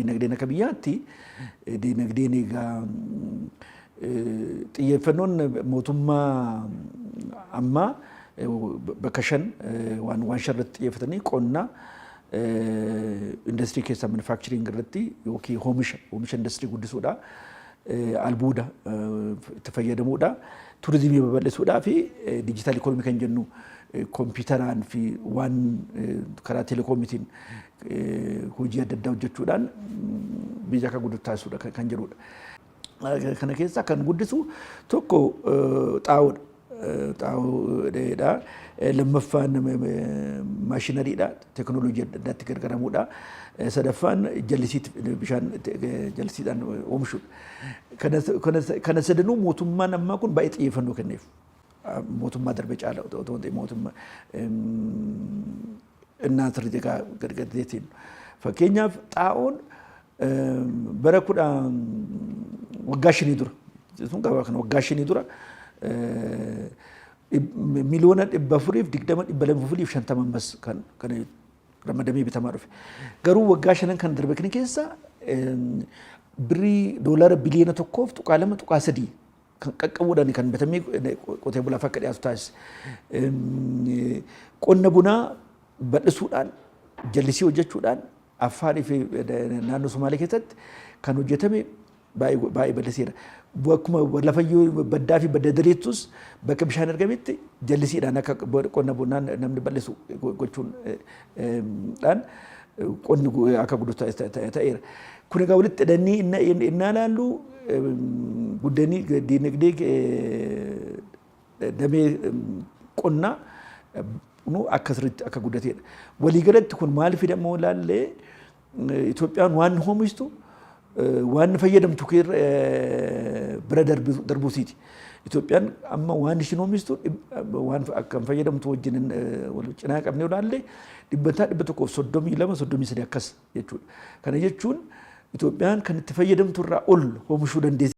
dinagdeen akka biyyaatti dinagdeen egaa xiyyeeffannoon mootummaa ammaa bakka shan waan sharratti xiyyeeffatanii qonna industrii keessaa manufacturing irratti yookiin oomisha industrii guddisuudha albuuda itti fayyadamuudha turizimii babal'isuudhaa fi digital economy kan jennu kompiitaraan fi waan karaa telekoomitiin hojii adda addaa hojjechuudhaan biyya akka guddatu taasisuudha kan jedhudha. Kana keessaa kan guddisu tokko xaa'oodha. Xaa'oodha. Lammaffaan maashinariidha. Teknooloojii adda addaatti gargaaramuudha. Sadaffaan bishaan jallisiidhaan oomishuudha. Kana sadanuu mootummaan ammaa kun baay'ee xiyyeeffannoo kenneef. Mootummaa darbee caala otoo hin ta'in mootummaa innaa sirrii gargaarteetiin. Fakkeenyaaf xaa'oon bara waggaa 5 dura sun qaba kan waggaa 5 dura miliyoona 420,250 ammas kan ramadamee bitamaa dhufe. Garuu waggaa 5 kan darbe kana keessa birrii doolaara biliyoona 1.2 kan qaqqabuudhaan kan bitamee qotee bulaaf akka dhiyaatu taasise. Qonna bunaa bal'isuudhaan jallisii hojjechuudhaan Affaarii fi naannoo Somaalee keessatti kan hojjetame baay'ee bal'iseera. Akkuma lafayyuu baddaa fi badda dareettus bakka bishaan argametti jallisiidhaan akka qonna bunaa namni bal'isu gochuudhaan qonni akka guddatu ta'eera. Kun egaa walitti hidhanii innaa ilaallu guddinni dinagdee damee qonnaa akka sirriitti akka guddateedha. Waliigalatti kun maal fidamoo ilaallee Itoophiyaan waan oomishtu waan fayyadamtu bira darbuusiiti. Itoophiyaan amma waan ishiin oomishtu waan akka fayyadamtu wajjin wal cinaa qabnee ilaallee 132-133 akkas jechuudha. Kana jechuun Itoophiyaan kan itti fayyadamtu irraa ol oomishuu dandeessi.